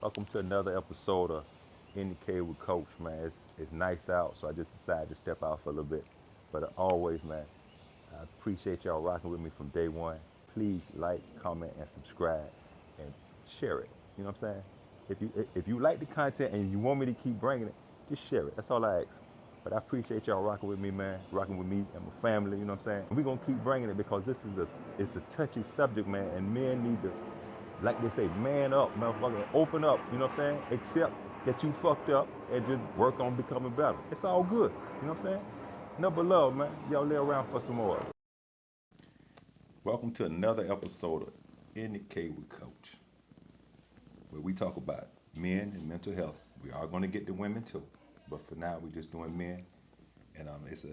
Welcome to another episode of Indicated with Coach, man. It's nice out, so I just decided to step out for a little bit. But always, man, I appreciate y'all rocking with me from day one. Please like, comment, and subscribe, and share it. You know what I'm saying? If you like the content and you want me to keep bringing it, just share it. That's all I ask. But I appreciate y'all rocking with me, man. Rocking with me and my family. You know what I'm saying? And we're gonna keep bringing it because this is a touchy subject, man. And men need to, like they say, man up, motherfucker, open up, you know what I'm saying? Accept that you fucked up and just work on becoming better. It's all good, you know what I'm saying? Number love, man. Y'all lay around for some more. Welcome to another episode of Indicate with Coach, where we talk about men and mental health. We are going to get to women too, but for now we're just doing men. And it's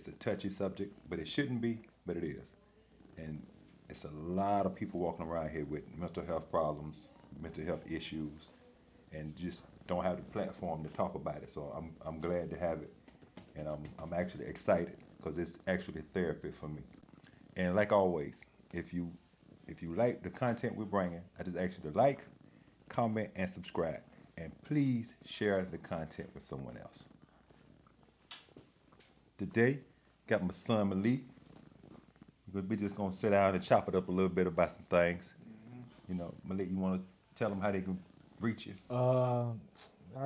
a touchy subject, but it shouldn't be, but it is. And it's a lot of people walking around here with mental health problems, mental health issues, and just don't have the platform to talk about it. So I'm glad to have it, and I'm actually excited because it's actually therapy for me. And like always, if you like the content we're bringing, I just ask you to like, comment, and subscribe, and please share the content with someone else. Today, got my son Malik. We're just gonna sit down and chop it up a little bit about some things. You know, Malik, you wanna tell them how they can reach you? Y'all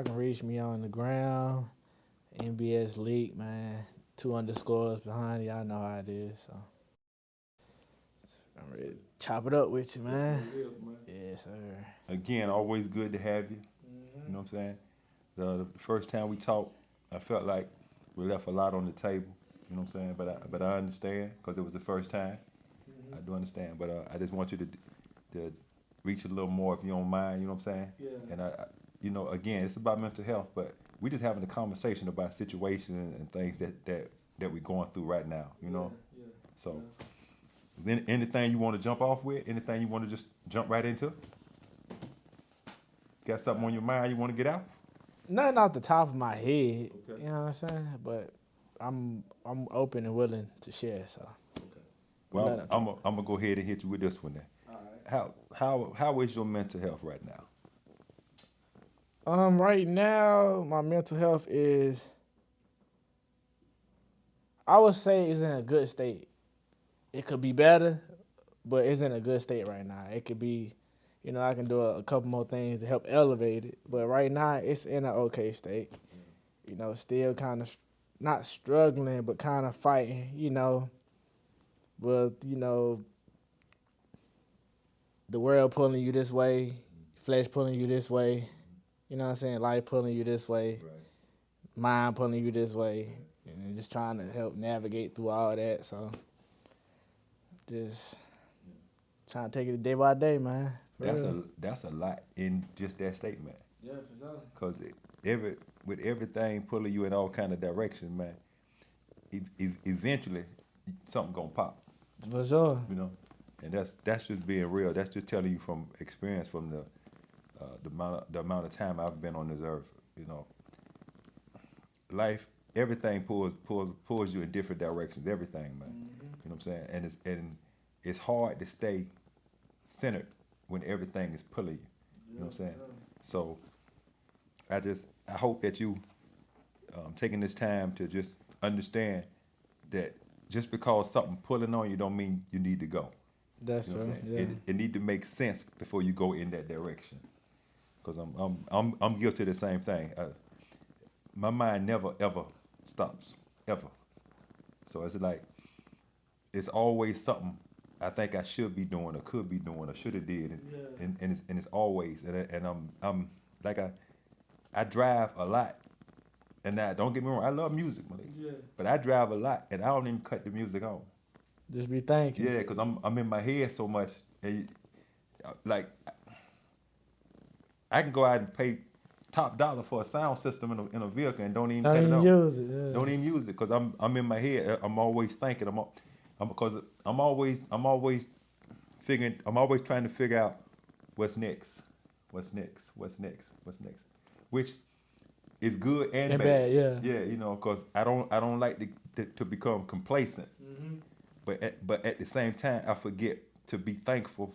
can reach me on the ground, mbsLEEK, man. Two underscores behind it. Y'all know how it is. So I'm ready to chop it up with you, man. Yes, sir. Again, always good to have you. You know what I'm saying? The first time we talked, I felt like we left a lot on the table. You know what I'm saying? But I understand because it was the first time. I do understand, but I just want you to reach a little more if you don't mind. You know what I'm saying? Yeah. And again, it's about mental health, but we just having a conversation about situations and things that we're going through right now. You know. Yeah. So, is anything you want to jump off with? Anything you want to just jump right into? Got something on your mind you want to get out? Nothing off the top of my head. Okay. You know what I'm saying? But I'm open and willing to share. So. Well, I'm gonna go ahead and hit you with this one then. All right. How is your mental health right now? Right now, my mental health is, I would say, is in a good state. It could be better, but it's in a good state right now. It could be, I can do a couple more things to help elevate it. But right now, it's in an okay state. Still kind of not struggling, but kind of fighting. With the world pulling you this way, flesh pulling you this way. You know what I'm saying? Life pulling you this way, Right. mind pulling you this way, and just trying to help navigate through all that. So just trying to take it day by day, man. That's a lot in just that statement. Yeah, for sure. Cause with everything pulling you in all kind of directions, man, eventually something gonna pop. For sure. You know, and that's just being real. That's just telling you from experience, from the amount of time I've been on this earth. You know, life, everything pulls you in different directions. Everything, man. You know what I'm saying? And it's hard to stay centered when everything is pulling you. You know what I'm saying? So I hope that you taking this time to just understand that just because something pulling on you don't mean you need to go. That's You know what true. I'm saying? It need to make sense before you go in that direction. Because I'm guilty of the same thing. My mind never ever stops, ever. So it's like it's always something I think I should be doing or could be doing or should have did, and it's always, and I'm like I drive a lot, and now don't get me wrong, I love music, Malik, but I drive a lot and I don't even cut the music on. Just be thinking. Yeah, because I'm in my head so much, and like I can go out and pay top dollar for a sound system in a vehicle and don't even cut it on. Use it. Yeah. Don't even use it because I'm in my head. I'm always thinking. Because I'm always figuring. I'm always trying to figure out what's next, which is good and And bad. bad, yeah. Yeah, because I don't like to become complacent. But at the same time, I forget to be thankful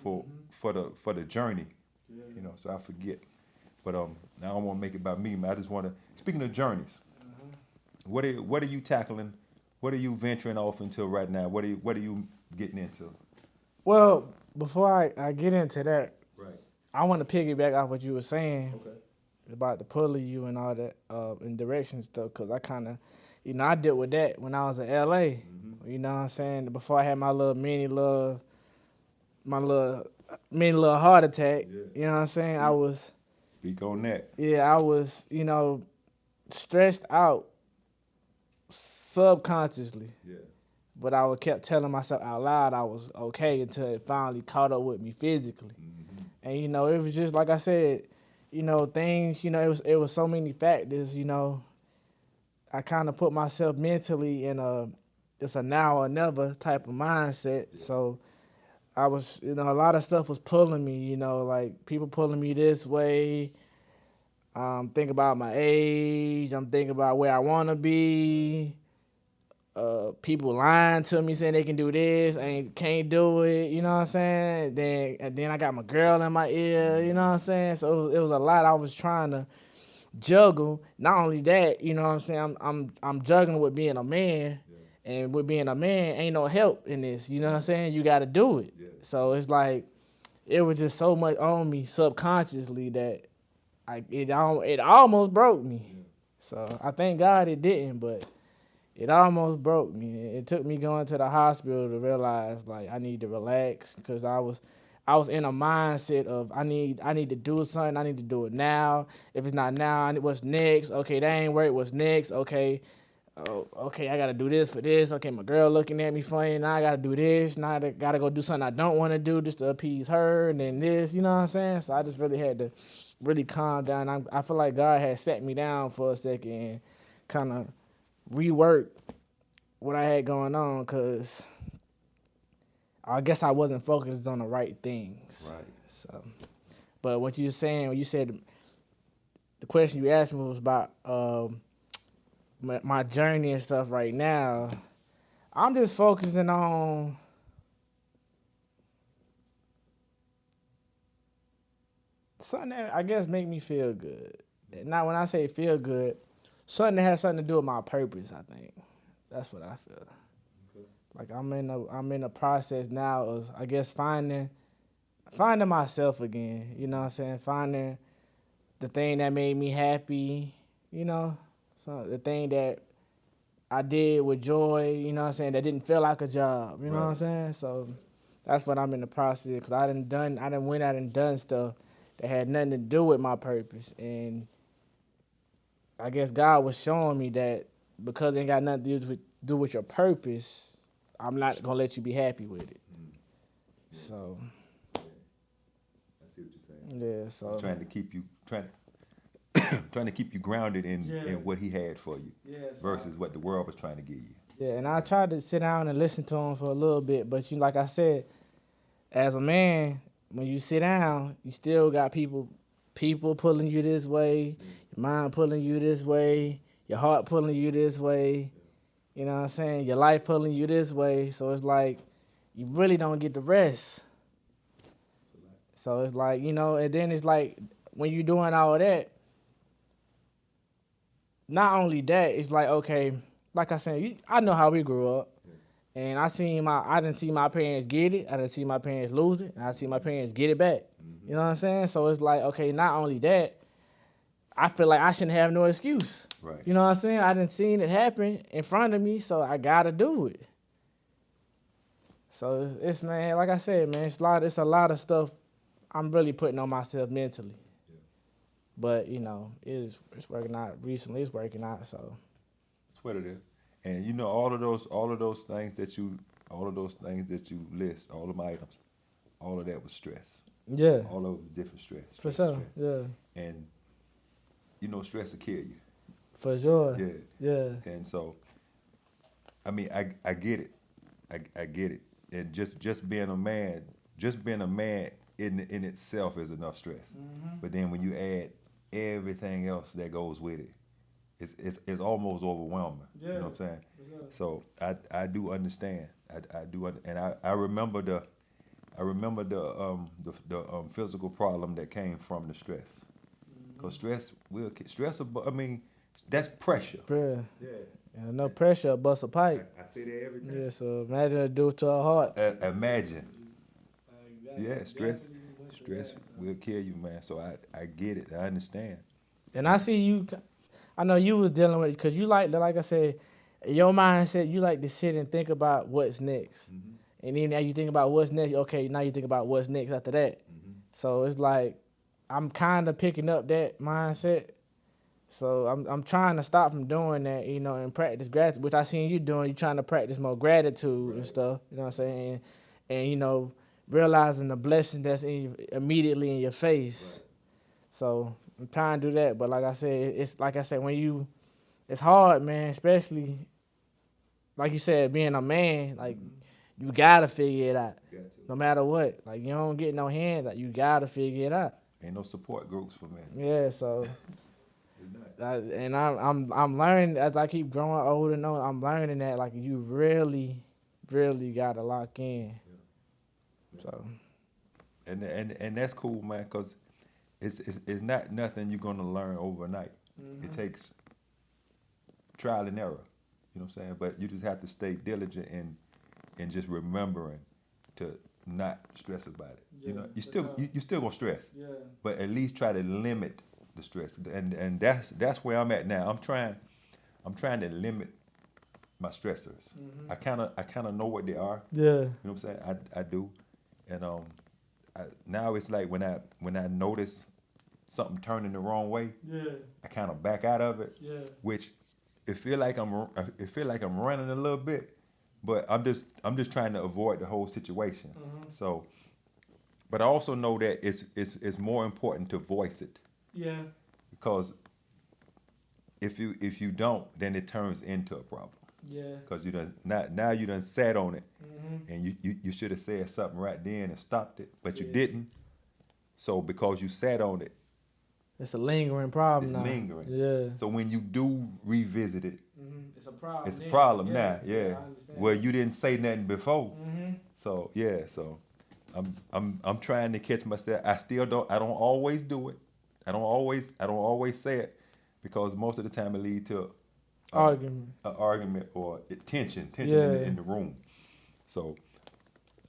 for the journey. So I forget. But I don't want to make it about me, man. I just want to. Speaking of journeys, what are you tackling? What are you venturing off into right now? What are you getting into? Well, before I get into that, Right. I want to piggyback off what you were saying Okay. about the pulling you and all that in direction stuff, because I kind of, I dealt with that when I was in LA. You know what I'm saying? Before I had my mini little heart attack. Yeah. You know what I'm saying? I was, Speak on that. I was, stressed out subconsciously. Yeah. But I kept telling myself out loud I was okay until it finally caught up with me physically. And it was just like I said, things, it was so many factors, I kind of put myself mentally in it's a now or never type of mindset. Yeah. So I was, a lot of stuff was pulling me, like people pulling me this way. Think about my age. I'm thinking about where I want to be. People lying to me saying they can do this, can't do it, you know what I'm saying? Then I got my girl in my ear, you know what I'm saying? So it was a lot I was trying to juggle. Not only that, you know what I'm saying? I'm juggling with being a man, and with being a man, ain't no help in this, you know what I'm saying? You got to do it. Yeah. So it's like it was just so much on me subconsciously that it almost broke me. Yeah. So I thank God it didn't, but it almost broke me. It took me going to the hospital to realize like I need to relax, because I was in a mindset of I need to do something. I need to do it now. If it's not now, what's next? Okay, that ain't work. What's next? Okay, okay, I gotta do this for this. Okay, my girl looking at me funny. Now I gotta do this. Now I gotta go do something I don't want to do just to appease her, and then this. You know what I'm saying? So I just really had to really calm down. I feel like God had set me down for a second and kind of rework what I had going on, because I guess I wasn't focused on the right things. Right. So, but what you were saying, when you said the question you asked me was about my journey and stuff right now, I'm just focusing on something that I guess make me feel good. Now, when I say feel good, something that has something to do with my purpose, I think. That's what I feel. Okay. Like I'm in a process now of, I guess, finding myself again. You know what I'm saying? Finding the thing that made me happy, so the thing that I did with joy, you know what I'm saying, that didn't feel like a job, you know what I'm saying? So that's what I'm in the process, because I done went out and done stuff that had nothing to do with my purpose. And I guess God was showing me that because it ain't got nothing to do with your purpose, I'm not going to let you be happy with it. Yeah. So. Yeah. I see what you're saying. Yeah, so. Trying to keep you grounded in what he had for you, versus what the world was trying to give you. Yeah, and I tried to sit down and listen to him for a little bit, but like I said, as a man, when you sit down, you still got people pulling you this way, your mind pulling you this way, your heart pulling you this way, you know what I'm saying, your life pulling you this way. So it's like you really don't get the rest. So it's like, and then it's like when you're doing all of that, not only that, it's like, okay, like I said, I know how we grew up. And I didn't see my parents get it. I didn't see my parents lose it. And I see my parents get it back. Mm-hmm. You know what I'm saying? So it's like, okay, not only that, I feel like I shouldn't have no excuse. Right. You know what I'm saying? I didn't see it happen in front of me, so I gotta do it. So it's man, like I said, man, it's a lot of stuff I'm really putting on myself mentally. Yeah. But it's working out. Recently, it's working out. So that's what it is. And all of those things that you list, all of my items, all of that was stress. Yeah. All of the different stress. For sure. Yeah. And stress will kill you. For sure. Yeah. Yeah. And so, I mean, I get it. I get it. And just being a man in itself is enough stress. Mm-hmm. But then when you add everything else that goes with it, it's almost overwhelming. Yeah. You know what I'm saying? Yeah. So I do understand. I do, and I remember the physical problem that came from the stress. Cause I mean, that's pressure. Bruh. Yeah. And no pressure, bust a pipe. I say that every time. Yeah, so imagine it do it to our heart. Imagine. Yeah, stress will kill you, man. So I get it. I understand. And I see you. I know you was dealing with it because you like I said, your mindset. You like to sit and think about what's next, and then now you think about what's next. Okay, now you think about what's next after that. So it's like I'm kind of picking up that mindset. So I'm trying to stop from doing that, you know, and practice gratitude, which I seen you doing. You trying to practice more gratitude and stuff. You know what I'm saying? And you know, realizing the blessing that's immediately in your face. Right. So I'm trying to do that, but like I said, it's like I said, it's hard, man. Especially like you said, being a man, like you gotta figure it out, no matter what. Like you don't get no hand, like you gotta figure it out. Ain't no support groups for men. Yeah, so. I'm learning as I keep growing older. I'm learning that like you really gotta lock in. Yeah. So. And that's cool, man, because it's not nothing you're gonna learn overnight. It takes trial and error. You know what I'm saying? But you just have to stay diligent and just remembering to not stress about it. Yeah, you know, you still gonna stress. Yeah. But at least try to limit the stress, and that's where I'm at now. I'm trying to limit my stressors. I kind of know what they are. Yeah, you know what I'm saying. I do, and now it's like when I notice something turning the wrong way, I kind of back out of it. Yeah, which it feel like I'm running a little bit, but I'm just trying to avoid the whole situation. So, but I also know that it's more important to voice it. Yeah. Because if you don't, then it turns into a problem. Yeah. Because you done sat on it, and you should have said something right then and stopped it, but you didn't. So because you sat on it, it's a lingering problem now. It's lingering. Yeah. So when you do revisit it, it's a problem. It's a problem now. Yeah. Well, you didn't say nothing before. So yeah. So I'm trying to catch myself. I don't always do it. I don't always say it, because most of the time it leads to an argument or tension in the room. So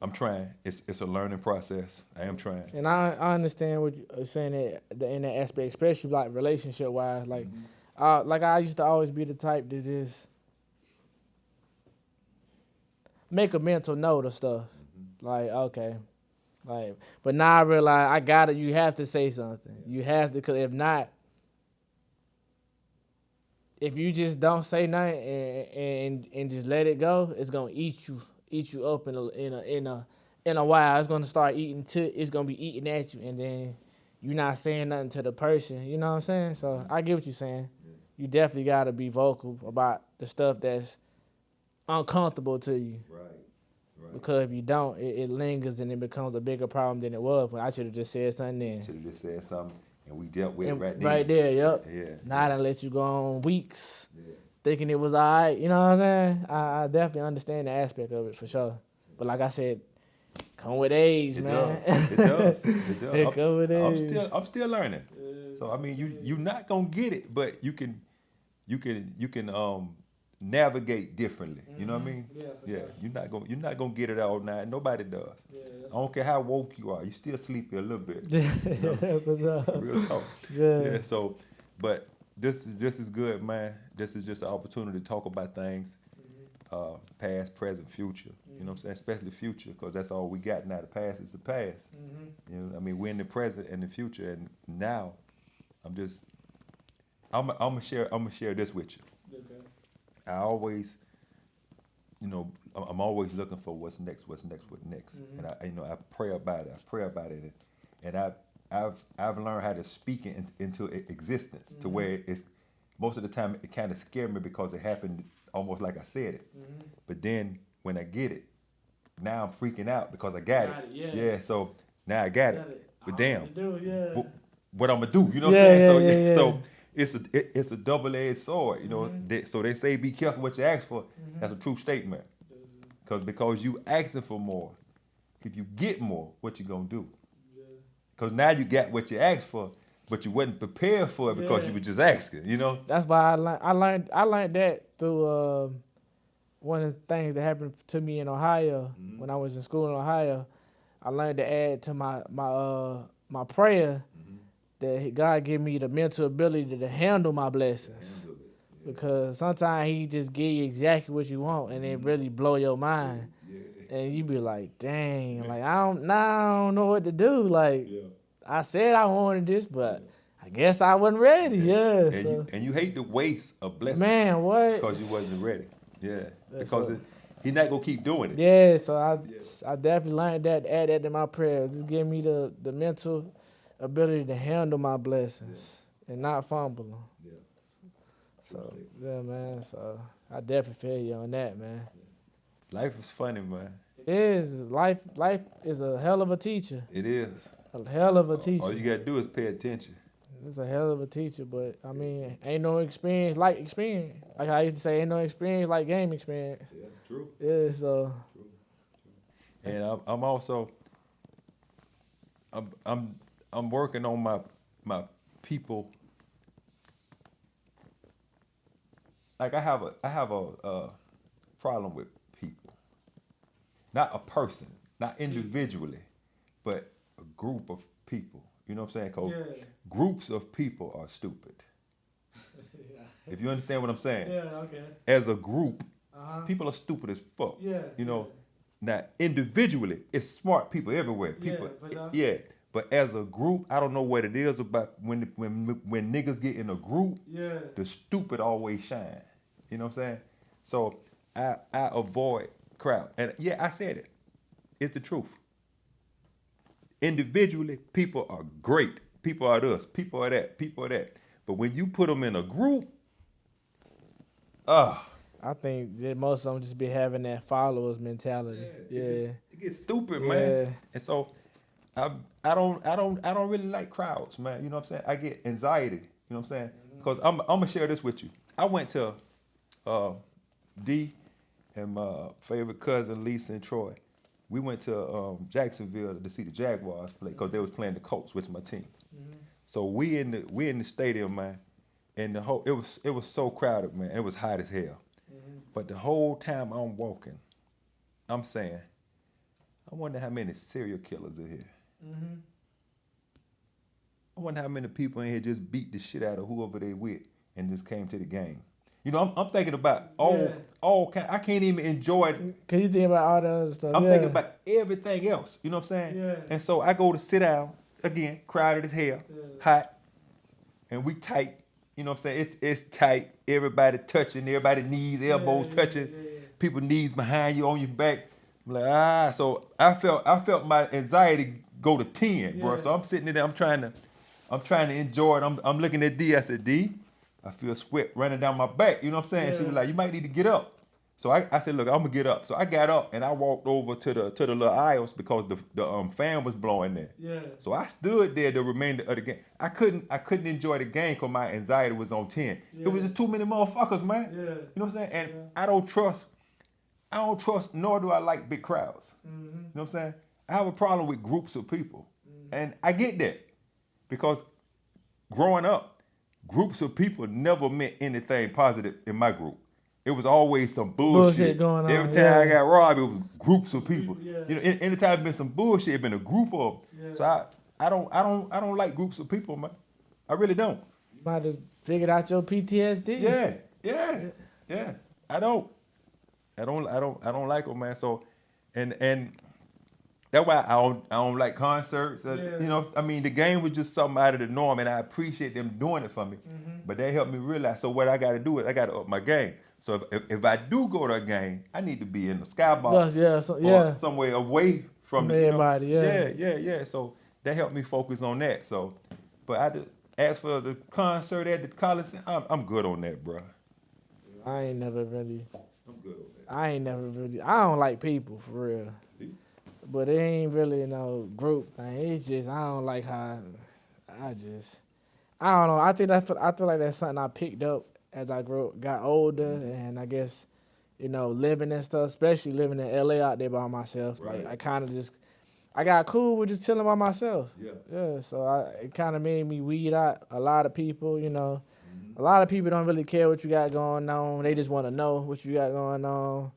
I'm trying. It's a learning process. I am trying. And I understand what you're saying in that aspect, especially like relationship wise. Like, I used to always be the type to just make a mental note of stuff. Like, okay. Like, but now I realize you have to say something. You have to, because if not, if you just don't say nothing and just let it go, it's gonna eat you up in a while. It's gonna start it's gonna be eating at you, and then you're not saying nothing to the person. You know what I'm saying? So I get what you're saying. You definitely gotta be vocal about the stuff that's uncomfortable to you. Right. Because if you don't, it lingers and it becomes a bigger problem than it was. But I should have just said something then. Should have just said something, and we dealt with it right there. Right there, yep. Yeah. Now I done let you go on weeks thinking it was all right. You know what I'm saying? I definitely understand the aspect of it for sure. But like I said, come with age, man. It does. It come with age. I'm still learning. So I mean, you're not gonna get it, but you can navigate differently. You know what I mean? Yeah. Sure. You're not gonna get it all night. Nobody does. Yeah, I don't care how woke you are. You still sleepy a little bit. You know? Real talk. Yeah. So, but this is good, man. This is just an opportunity to talk about things, past, present, future. You know what I'm saying? Especially future, because that's all we got now. The past is the past. You know, I mean, we're in the present and the future, and now, I'm gonna share this with you. Okay. I always, I'm always looking for what's next. And I pray about it. And I've learned how to speak it into existence to where it's, most of the time it kind of scared me because it happened almost like I said it. But then when I get it, now I'm freaking out because I got it. Yeah. So now I got it. But damn, what I'm gonna do? You know what I'm saying? So it's a double-edged sword, you know. So they say be careful what you ask for. That's a true statement. Because you asking for more. If you get more, what you gonna do? Because now you got what you asked for, but you wasn't prepared for it because you were just asking, you know? That's why I learned that through one of the things that happened to me in Ohio when I was in school in Ohio. I learned to add to my prayer that God give me the mental ability to handle my blessings. Because sometimes he just give you exactly what you want and it really blow your mind. And you be like, dang, like I don't know what to do. Like I said I wanted this, but I guess I wasn't ready. Yeah. And you hate the waste of blessings. Man, what? Because you wasn't ready. Yeah. That's Because he's not gonna keep doing it. Yeah, so I definitely learned that, add that to my prayer. Just give me the mental ability to handle my blessings and not fumble them. Yeah. So, yeah, man. So, I definitely feel you on that, man. Life is funny, man. It is. Life is a hell of a teacher. It is. A hell of a teacher. All you gotta do is pay attention. It's a hell of a teacher, but, I mean, ain't no experience like experience. Like I used to say, ain't no experience like game experience. Yeah, true. Yeah, so. True. And I'm also, I'm working on my people. Like I have a problem with people, not a person, not individually, but a group of people. You know what I'm saying? 'Cause groups of people are stupid. If you understand what I'm saying. Yeah, okay. As a group, people are stupid as fuck. Yeah. You know. Now individually, it's smart people everywhere. People, But as a group, I don't know what it is about when niggas get in a group, the stupid always shine. You know what I'm saying? So I avoid crowd. And yeah, I said it. It's the truth. Individually, people are great. People are this. People are that. People are that. But when you put them in a group, I think that most of them just be having that followers mentality. It gets stupid, man. And so I don't really like crowds, man. You know what I'm saying? I get anxiety. You know what I'm saying? Because I'm gonna share this with you. I went to D and my favorite cousin Lisa and Troy. We went to Jacksonville to see the Jaguars play because they was playing the Colts, which is my team. So we in the stadium, man, and it was so crowded, man. It was hot as hell. But the whole time I'm walking, I'm saying, I wonder how many serial killers are here. I wonder how many people in here just beat the shit out of whoever they with and just came to the game. You know, I'm thinking about all kind. I can't even enjoy it. Can you think about all the other stuff? I'm thinking about everything else. You know what I'm saying? Yeah. And so I go to sit down again, crowded as hell, hot, and we tight. You know what I'm saying? It's tight. Everybody touching, everybody knees, elbows touching, people knees behind you on your back. I'm like, so I felt my anxiety go to 10, bro. So I'm sitting there, I'm trying to enjoy it. I'm looking at D. I said, D, I feel sweat running down my back. You know what I'm saying? She was like, you might need to get up. So I said, look, I'm gonna get up. So I got up and I walked over to the little aisles because the fan was blowing there. Yeah. So I stood there the remainder of the game. I couldn't enjoy the game because my anxiety was on 10. It was just too many motherfuckers, man. You know what I'm saying? And I don't trust, nor do I like big crowds. You know what I'm saying? I have a problem with groups of people. And I get that. Because growing up, groups of people never meant anything positive in my group. It was always some bullshit going on. Every time I got robbed, it was groups of people. You know, anytime it's been some bullshit, it's been a group of them. So I don't like groups of people, man. I really don't. You might have figured out your PTSD. Yeah. I don't like them, man. So, and that's why I don't like concerts. You know, I mean, the game was just something out of the norm, and I appreciate them doing it for me. But they helped me realize. So what I got to do is I got to up my game. So if I do go to a game, I need to be in the skybox, or somewhere away from everybody. Yeah. So that helped me focus on that. So, but as for the concert at the Coliseum, I'm good on that, bro. I ain't never really. I'm good on that. I don't like people for real. See? But it ain't really no group thing. It's just I don't like how I don't know. I feel like that's something I picked up as I got older, and I guess, you know, living and stuff, especially living in LA out there by myself. Right. Like I I got cool with just chilling by myself. Yeah. Yeah, so it kind of made me weed out a lot of people. You know, Mm-hmm. a lot of people don't really care what you got going on. They just want to know what you got going on.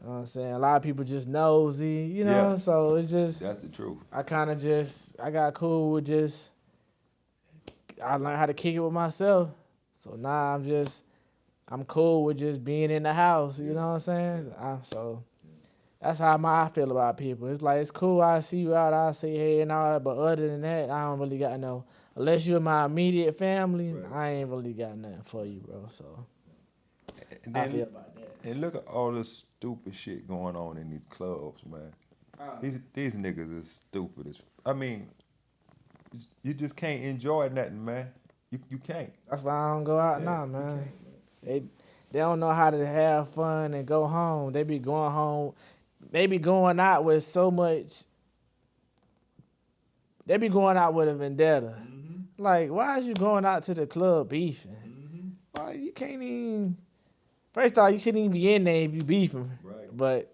You know what I'm saying? A lot of people just nosy, you know, Yeah. so it's just, That's the truth. I got cool with just, I learned how to kick it with myself. So now I'm cool with just being in the house, you know what I'm saying? So that's how I feel about people. It's like, it's cool, I see you out, I say hey and all that, but other than that, I don't really got no, unless you're my immediate family, Right. I ain't really got nothing for you, bro, so And I then, feel about that. and look at all this stupid shit going on in these clubs, man. These niggas is stupid as. I mean, you just can't enjoy nothing, man. You can't. That's why I don't go out Yeah, now, you man. can't, They don't know how to have fun and go home. They be going home. They be going out with so much. They be going out with a vendetta. Mm-hmm. Like, why is you going out to the club beefing? Mm-hmm. Why you can't even. First off, you shouldn't even be in there if you beefing. Right. But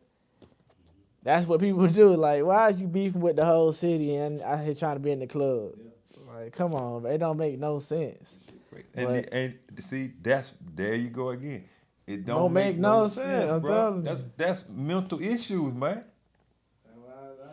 that's what people do. Like, why is you beefing with the whole city and out here trying to be in the club? Yeah. Like, come on, it don't make no sense. And see, there you go again. It Don't make no sense, I'm bro. telling you. That's mental issues, man.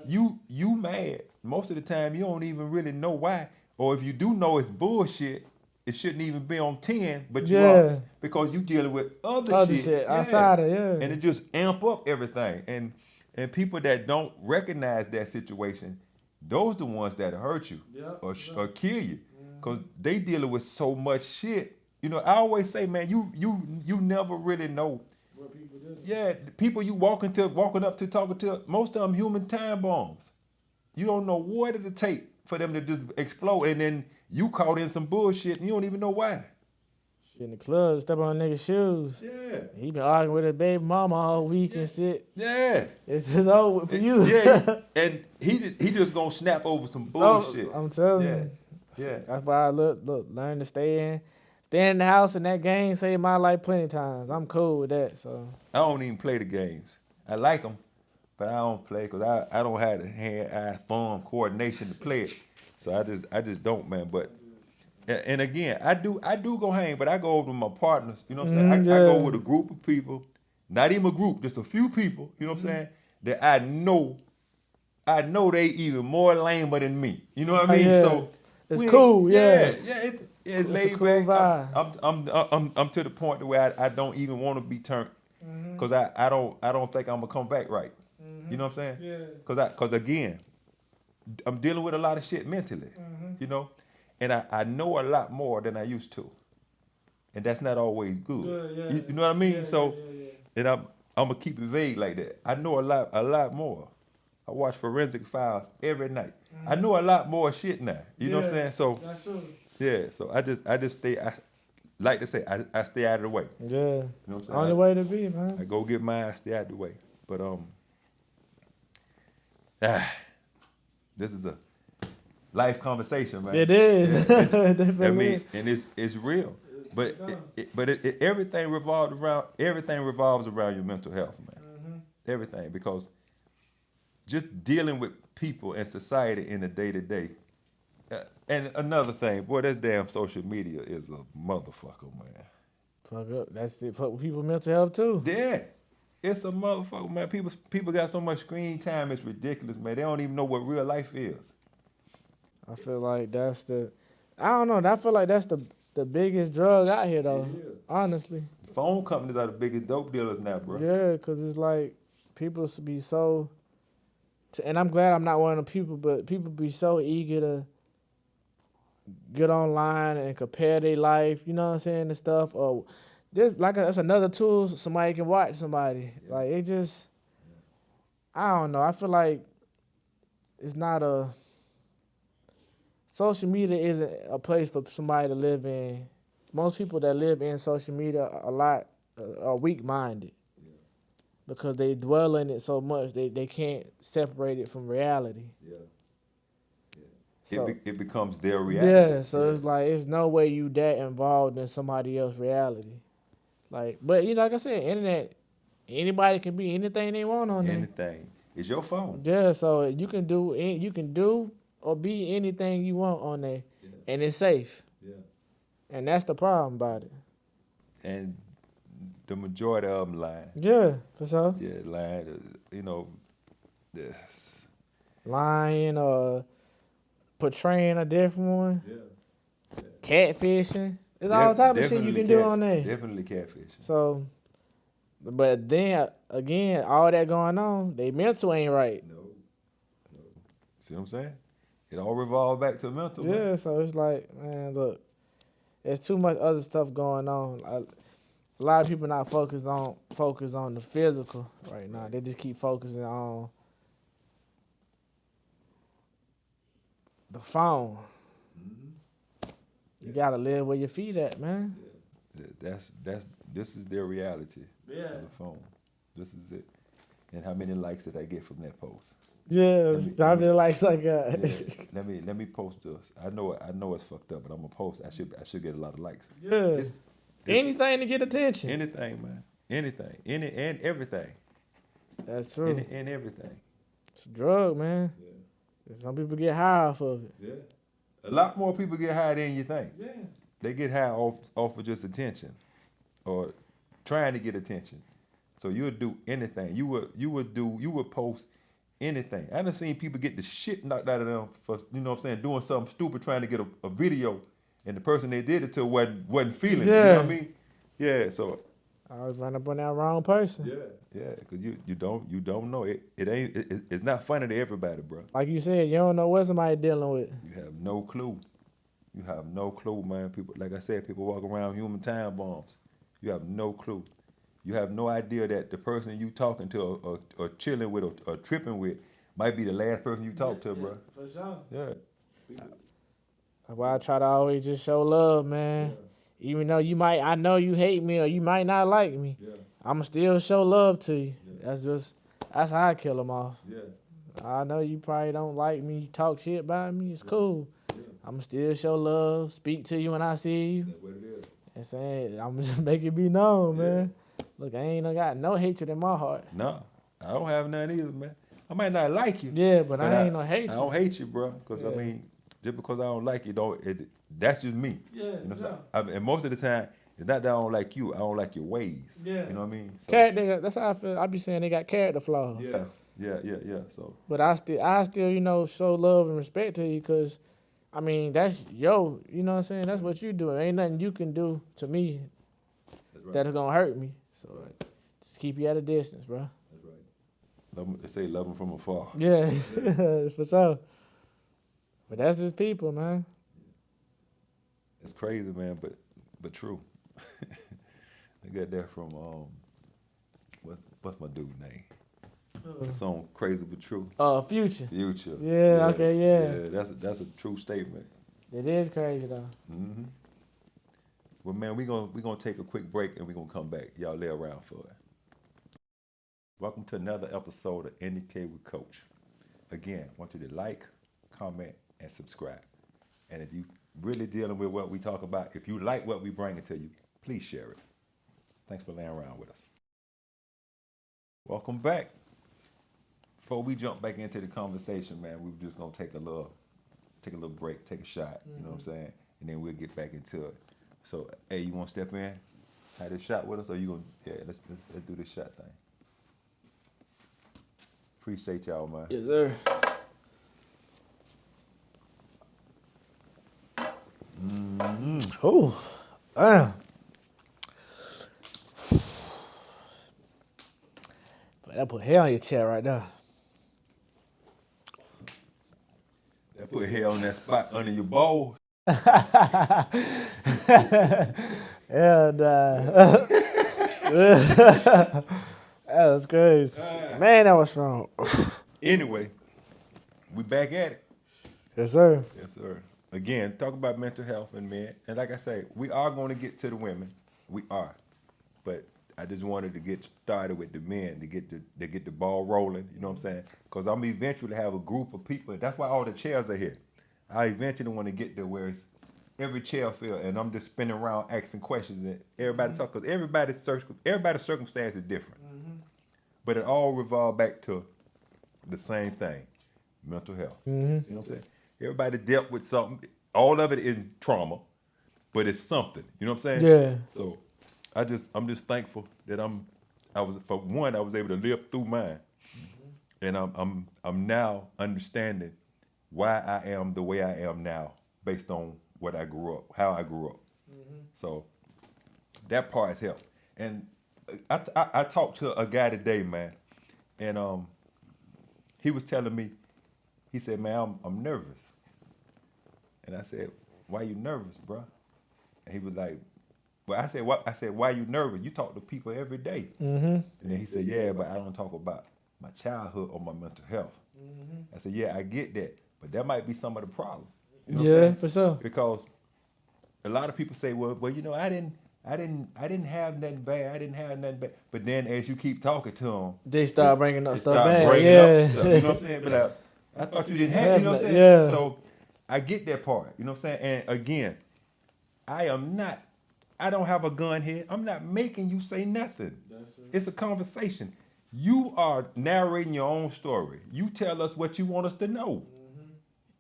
You mad. Most of the time you don't even really know why. Or if you do know it's bullshit, it shouldn't even be on 10, but you are because you dealing with other shit. outside of And it just amp up everything. And people that don't recognize that situation, those the ones that hurt you or kill you. Cause they dealing with so much shit. You know, I always say, man, you never really know. What people do. Yeah, the people you walking up to, talking to, most of them human time bombs. You don't know what it'll take for them to just explode, and then you caught in some bullshit and you don't even know why. Shit in the club, step on a nigga's shoes. Yeah. He been arguing with his baby mama all week and shit. Yeah. It's just over for you. Yeah, and he just gonna snap over some bullshit. I'm telling you. Yeah. That's why I learn to stay in the house, and that game saved my life plenty of times. I'm cool with that. So I don't even play the games. I like them, but I don't play because I don't have the hand-eye thumb coordination to play it. So I just don't, man. But and again, I do go hang, but I go over to my partners. You know what I'm saying? I go with a group of people, not even a group, just a few people. You know what I'm saying? That I know they even more lamer than me. You know what I mean? Yeah. So it's cool. Yeah. It's laid a cool back. vibe. I'm to the point where I don't even want to be turned because I don't think I'm gonna come back right. You know what I'm saying? Yeah. Because again, I'm dealing with a lot of shit mentally. You know, and I know a lot more than I used to, and that's not always good. Yeah. You know what I mean? Yeah, So, yeah. and I'm gonna keep it vague like that. I know a lot more. I watch forensic files every night. I know a lot more shit now. You know what I'm saying? So That's true. yeah. So I just stay. I like to say I stay out of the way. Yeah. You know what I'm saying? Only way to be, man. I go get mine. Stay out of the way. But this is a life conversation, man. It is. Yeah, Definitely. I mean, and it's real. But everything revolves around your mental health, man. Everything, because just dealing with people and society in the day to day. And another thing, boy, this damn social media is a motherfucker, man. Fuck up. That's it. Fuck with people's mental health too. Yeah, it's a motherfucker, man. People got so much screen time, it's ridiculous, man. They don't even know what real life is. I feel like that's I don't know. I feel like that's the biggest drug out here, though. It is. Honestly. Phone companies are the biggest dope dealers now, bro. Yeah, because it's like people should be so. And I'm glad I'm not one of the people, but people be so eager to get online and compare their life, you know what I'm saying, and stuff. Or just like that's another tool somebody can watch somebody. Yeah. Like it just, I don't know. I feel like it's not social media isn't a place for somebody to live in. Most people that live in social media a lot are weak-minded because they dwell in it so much they can't separate it from reality. Yeah. So, It becomes their reality. yeah, so it's like it's no way you that involved in somebody else's reality. Like, but like I said, internet, anybody can be anything they want on there. Anything. It's your phone. Yeah, so you can do or be anything you want on there, and it's safe. Yeah. And that's the problem about it. And the majority of them lying. Yeah, for sure. Yeah, lying. You know, the, Lying or portraying a different one. yeah. Catfishing. There's all type of shit you can do on there. Definitely catfish. So, but then again, all that going on, they mental ain't right. No. See what I'm saying? It all revolves back to mental. Yeah, Man. so it's like, man, look, there's too much other stuff going on. A lot of people not focus on the physical right now. They just keep focusing on the phone. Mm-hmm. You gotta live where your feet at, man. Yeah. This is their reality. Yeah. On the phone. This is it. And how many likes did I get from that post? Yeah, I feel like Yeah, let me post this. I know it's fucked up, but I'm gonna post. I should get a lot of likes. Yeah. It's Anything to get attention. anything, man. Anything. And everything. That's true. And everything. It's a drug, man. Yeah. Some people get high off of it. Yeah. A lot more people get high than you think. Yeah. They get high off of just attention, or trying to get attention. So you'll do anything. You would post anything. I done seen people get the shit knocked out of them for, you know what I'm saying, doing something stupid, trying to get a video, and the person they did it to wasn't feeling it. You know what I mean? Yeah. So I always run up on that wrong person. yeah, because you don't know it. It's not funny to everybody, bro. Like you said, you don't know what somebody dealing with. You have no clue. You have no clue, man. People, like I said, people walk around human time bombs. You have no clue. You have no idea that the person you talking to or chilling with or tripping with might be the last person you talk to, bro. For sure. Yeah. That's why I try to always just show love, man. Yeah. Even though I know you hate me or you might not like me, I'ma still show love to you. Yeah. That's how I kill them off. Yeah. I know you probably don't like me, you talk shit about me, it's cool. Yeah. I'ma still show love, speak to you when I see you. That's what it is. And saying, I'ma just make it be known, man. Look, I ain't got no hatred in my heart. No, I don't have none either, man. I might not like you. Yeah, but I ain't no hatred. I don't hate you, bro. Because, I mean, just because I don't like you, that's just me. Yeah, you know and most of the time, it's not that I don't like you. I don't like your ways. Yeah. You know what I mean? So, character, that's how I feel. I be saying they got character flaws. Yeah. So. But I still, you know, show love and respect to you because, I mean, that's you know what I'm saying? That's what you do. Ain't nothing you can do to me that's going to hurt me. So, just keep you at a distance, bro. That's right. They say love them from afar. Yeah, for sure. But that's just people, man. It's crazy, man, but true. I got that from what's my dude's name? The song "Crazy but True." Future. Future. Yeah. Okay. Yeah. Yeah. That's a true statement. It is crazy though. Mm-hmm. Well, man, we're gonna take a quick break and we're gonna come back. Y'all lay around for it. Welcome to another episode of NK with Coach. Again, I want you to like, comment, and subscribe. And if you really dealing with what we talk about, if you like what we bring to you, please share it. Thanks for laying around with us. Welcome back. Before we jump back into the conversation, man, we're just gonna take a little break, take a shot. You know what I'm saying, and then we'll get back into it. So, hey, you want to step in, tie this shot with us, or you gonna? Yeah, let's do this shot thing. Appreciate y'all, man. Yes, sir. Mm-hmm. Oh, damn. That put hair on your chair right there. That put hair on that spot under your bowl. Yeah, that was crazy. Man, that was strong. Anyway, we back at it. Yes, sir. Yes, sir. Again, talk about mental health and men. And like I say, we are going to get to the women. We are. But I just wanted to get started with the men to get the ball rolling. You know what I'm saying? Because I'm eventually have a group of people. That's why all the chairs are here. I eventually want to get there where it's every chair filled, and I'm just spinning around asking questions, and everybody talk, because everybody's circumstance is different. Mm-hmm. But it all revolves back to the same thing, mental health. Mm-hmm. You know what I'm saying? Everybody dealt with something. All of it is trauma, but it's something. You know what I'm saying? Yeah. So I'm just thankful that I was able to live through mine, and I'm now understanding why I am the way I am now based on what I grew up, how I grew up. So that part has helped. And I talked to a guy today, man, and he was telling me, he said, man, I'm nervous. And I said, why you nervous, bro? And he was like, well, I said, what? I said, why you nervous? You talk to people every day. Mm-hmm. And then he said, yeah, but I don't talk about my childhood or my mental health. I said, yeah, I get that, but that might be some of the problem. You know what I'm Yeah, saying? for sure. Because a lot of people say, well, you know, I didn't have nothing bad. I didn't have nothing bad. But then as you keep talking to them, They start bringing up they stuff start bad. bringing Yeah. up stuff. You know what I'm saying? But I thought you didn't have. You know what I'm saying? Yeah. So I get that part. You know what I'm saying? And again, I don't have a gun here. I'm not making you say nothing. It's a conversation. You are narrating your own story. You tell us what you want us to know.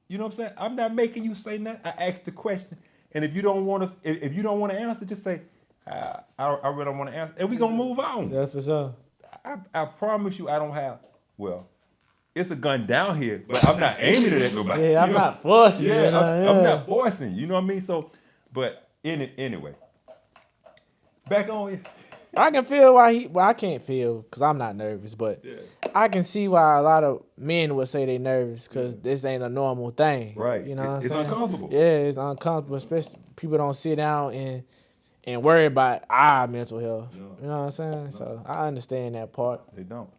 You know what I'm saying? I'm not making you say nothing. I asked the question, and if you don't want to, if you don't want to answer, just say, I really don't want to answer, and we gonna move on. That's for sure. I promise you, I don't have. Well, it's a gun down here, but I'm not aiming it at nobody. Yeah, I'm You know? not forcing. Yeah, You know, I'm not forcing. You know what I mean? So, but anyway, back on it. I can feel why he. Well, I can't feel because I'm not nervous, but I can see why a lot of men would say they nervous because this ain't a normal thing. Right. You know what I'm It's saying? uncomfortable. Yeah, it's uncomfortable, especially people don't sit down and worry about our mental health. No. You know what I'm saying? No. So I understand that part. They don't.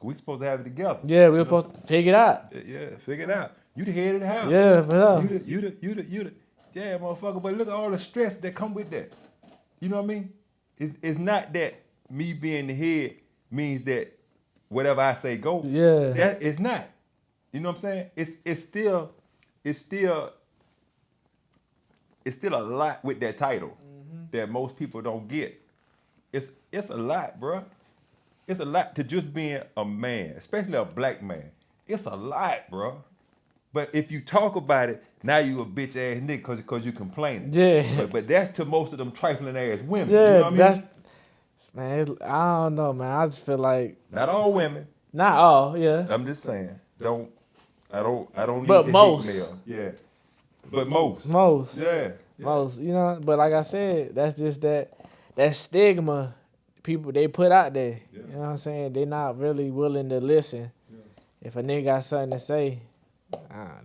We supposed to have it together. Yeah, we're supposed to figure it out. Yeah, figure it out. You the head of the house. Yeah, for sure. You the. Yeah, motherfucker. But look at all the stress that come with that. You know what I mean? It's not that me being the head means that whatever I say go. Yeah. That it's not. You know what I'm saying? It's still a lot with that title that most people don't get. It's a lot, bro. It's a lot to just being a man, especially a black man. It's a lot, bro. But if you talk about it, now you a bitch ass nigga because you complaining. Yeah. But that's to most of them trifling ass women. Yeah, you know what I mean? that's man. I don't know, man. I just feel like Not all women. not all. Yeah. I'm just saying. I don't need But the most. hate mail. Yeah. But most. Most. Yeah. Most. You know. But like I said, that's just that stigma people they put out there. Yeah. You know what I'm saying? They're not really willing to listen. Yeah. If a nigga got something to say, Yeah.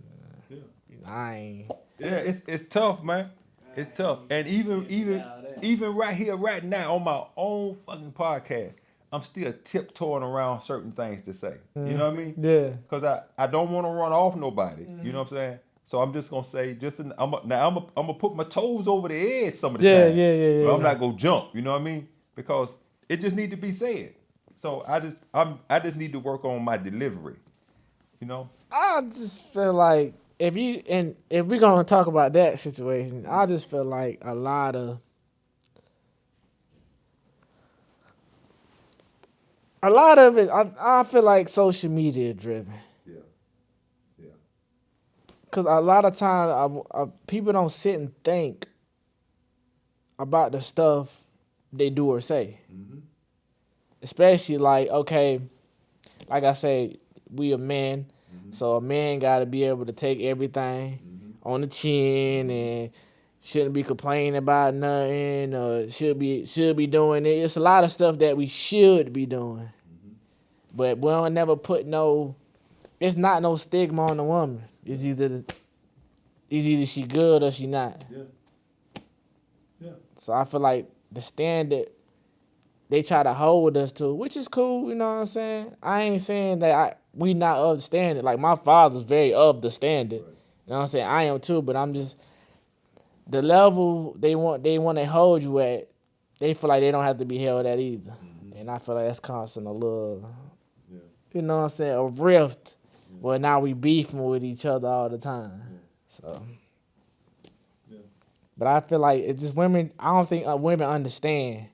I ain't. Yeah, it's tough, man. It's tough. And even right here, right now, on my own fucking podcast, I'm still tiptoeing around certain things to say. You know what I mean? Yeah. Because I don't want to run off nobody. You know what I'm saying? So I'm just gonna say, I'm gonna put my toes over the edge some of the time. Yeah. But I'm not gonna jump. You know what I mean? Because it just need to be said. So I just need to work on my delivery. You know? I just feel like if we're gonna talk about that situation, I just feel like a lot of it. I feel like social media driven. Yeah. Cause a lot of times people don't sit and think about the stuff they do or say. Mm-hmm. Especially like, okay, like I say, we a man, so a man got to be able to take everything on the chin and shouldn't be complaining about nothing or should be doing it. It's a lot of stuff that we should be doing, but we don't never put no. It's not no stigma on the woman. It's either she good or she not. Yeah. So I feel like the standard they try to hold us to, which is cool, you know what I'm saying? I ain't saying that we not of the standard. Like my father's very of the standard. Right. You know what I'm saying? I am too, but I'm just the level they want to hold you at, they feel like they don't have to be held at either. And I feel like that's causing a little you know what I'm saying, a rift where now we beefing with each other all the time. So but I feel like it's just women. I don't think women understand.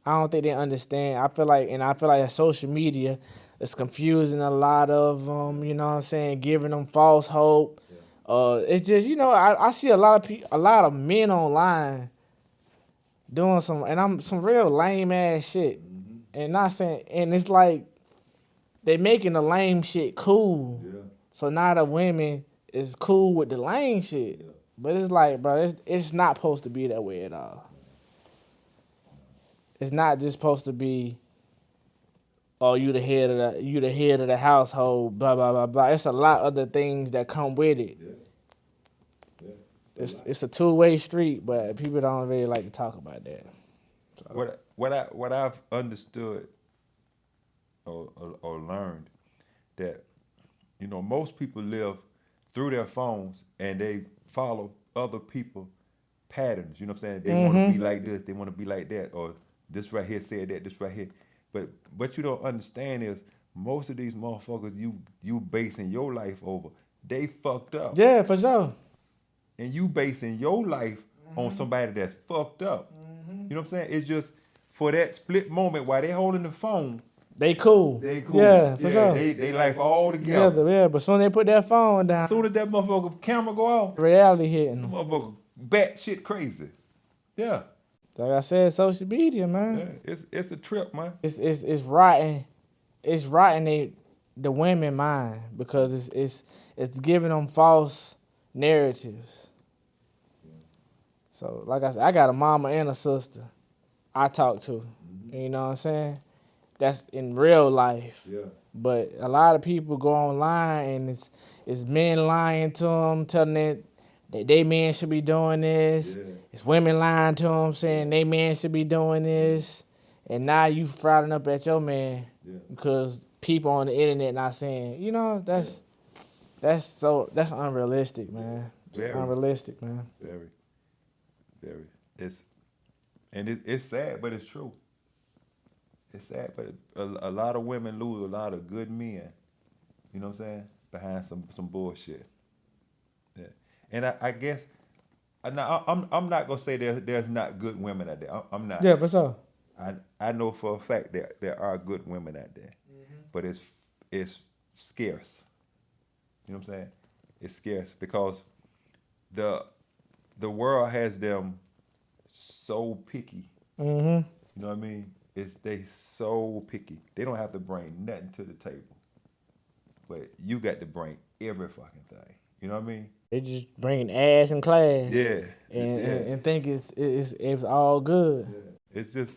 I don't think they understand. I feel like that social media, It's confusing a lot of them. You know what I'm saying? Giving them false hope. It's just, you know, I see a lot of men online doing some real lame ass shit, and not saying, and it's like they making the lame shit cool. Yeah. So now the women is cool with the lame shit, but it's like, bro, it's not supposed to be that way at all. It's not just supposed to be, oh, you the head of the household, blah blah blah blah. It's a lot of other things that come with it. It's a two-way street, but people don't really like to talk about that. So. What I've understood or learned, that, you know, most people live through their phones and they follow other people patterns. You know what I'm saying? They want to be like this, they want to be like that, or this right here said that, this right here. But what you don't understand is most of these motherfuckers you basing your life over, they fucked up. Yeah, for sure. And you basing your life on somebody that's fucked up. You know what I'm saying? It's just for that split moment while they holding the phone. They cool. Yeah, for sure. They life all together. Yeah, but soon they put that phone down. As soon as that motherfucker camera go off, reality hitting them. Motherfucker bat shit crazy. Yeah. Like I said, social media, man. Yeah, it's a trip, man. It's rotting. It's rotting the women mind, because it's giving them false narratives. So like I said, I got a mama and a sister I talk to. You know what I'm saying? That's in real life. Yeah. But a lot of people go online and it's men lying to them, telling them that they men should be doing this. Yeah. It's women lying to them, saying they men should be doing this. And now you frowning up at your man because people on the internet not saying, you know, that's unrealistic, man. It's unrealistic, man. Very. It's sad, but it's true. It's sad, but a lot of women lose a lot of good men. You know what I'm saying? Behind some bullshit. Yeah. And I guess I'm not gonna say there's not good women out there. I'm not. Yeah, for sure. I know for a fact that there are good women out there, but it's scarce. You know what I'm saying? It's scarce because the world has them so picky. You know what I mean? They so picky. They don't have to bring nothing to the table, but you got to bring every fucking thing. You know what I mean? They just bring ass in class. Yeah. And think it's all good. Yeah. It's just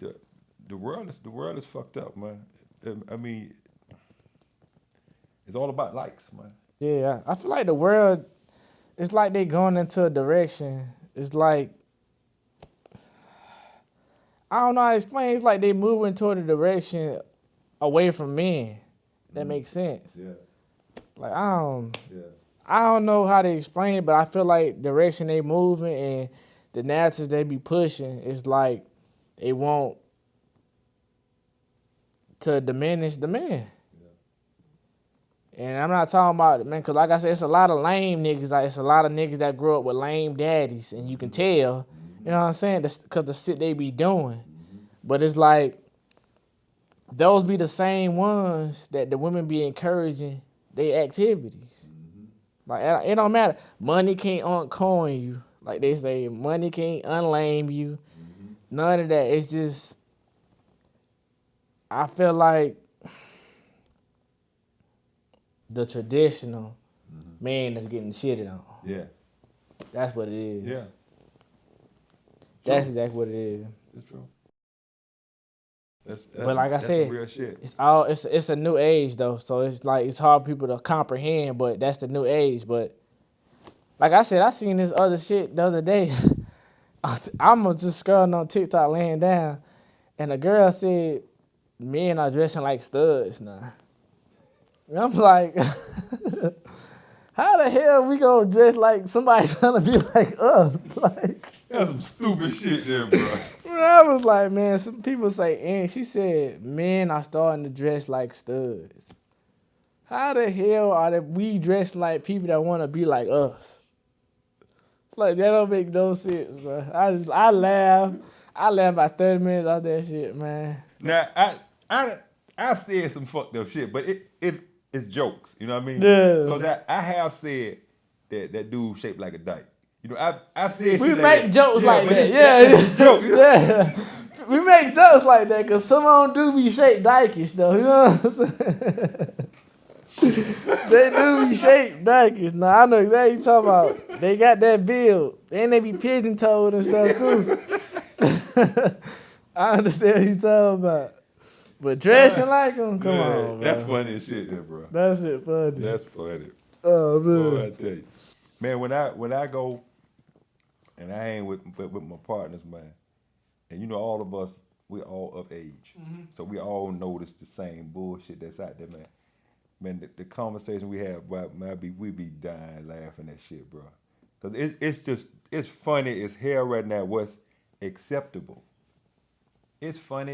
the world is fucked up, man. I mean, it's all about likes, man. Yeah, I feel like the world, it's like they going into a direction. It's like, I don't know how to explain. It's like they moving toward a direction away from men. That makes sense. Yeah. Like I don't know how to explain it, but I feel like the direction they moving and the narratives they be pushing is like they want to diminish the man. And I'm not talking about it, man, because like I said, it's a lot of lame niggas. Like, it's a lot of niggas that grew up with lame daddies, and you can tell, you know what I'm saying, because the shit they be doing. But it's like, those be the same ones that the women be encouraging their activities. Like, it don't matter. Money can't uncoin you. Like they say, money can't unlame you. None of that. It's just, I feel like the traditional man that's getting shitted on. Yeah. That's what it is. Yeah. That's exactly what it is. That's true. But like I said, real shit. It's a new age though, so it's like it's hard for people to comprehend. But that's the new age. But like I said, I seen this other shit the other day. I'm just scrolling on TikTok, laying down, and a girl said, "Men are dressing like studs now." And I'm like, how the hell we gonna dress like somebody trying to be like us? Like, that's some stupid shit there, bro. I was like, man, some people say, and she said, men are starting to dress like studs. How the hell are we dressed like people that want to be like us? It's like, that don't make no sense, bro. I laugh about 30 minutes out that shit, man. Now, I've said some fucked up shit, but it's jokes. You know what I mean? Yeah. Because I have said that dude shaped like a dyke. You know, I said We shit make like jokes like but that. it's a joke. You know? Yeah. We make jokes like that because some of them do be shaped dykish though. You know what I'm saying? They do be shaped dykish. Now I know exactly what you talking about. They got that build. And they be pigeon-toed and stuff too. I understand what you talking about. But dressing like them, come on, That's bro. funny as shit, there, bro. That shit funny. That's funny. Oh Boy, I man. tell you, man, when I go and I hang with my partners, man, and you know all of us, we all of age, so we all notice the same bullshit that's out there, man. Man, the conversation we have, bro, man, we be dying laughing at shit, bro, cause it's funny as hell right now. What's acceptable? It's funny.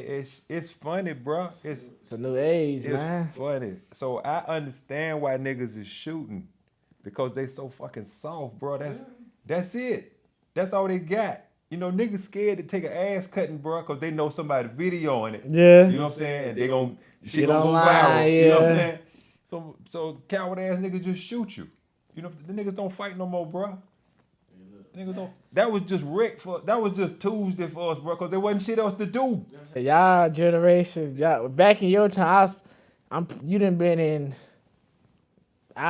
It's funny, bro. It's a new age, It's man. funny. So I understand why niggas is shooting because they so fucking soft, bro. That's it. That's all they got. You know, niggas scared to take an ass cutting, bro, because they know somebody videoing it. Yeah. You know what I'm saying? And shit Get gonna go online, viral. You know what I'm yeah. saying? So coward ass niggas just shoot you. You know, the niggas don't fight no more, bro. Niggas don't. That was just Tuesday for us, bro, because there wasn't shit else to do. Y'all generation, y'all back in your time, you done been in.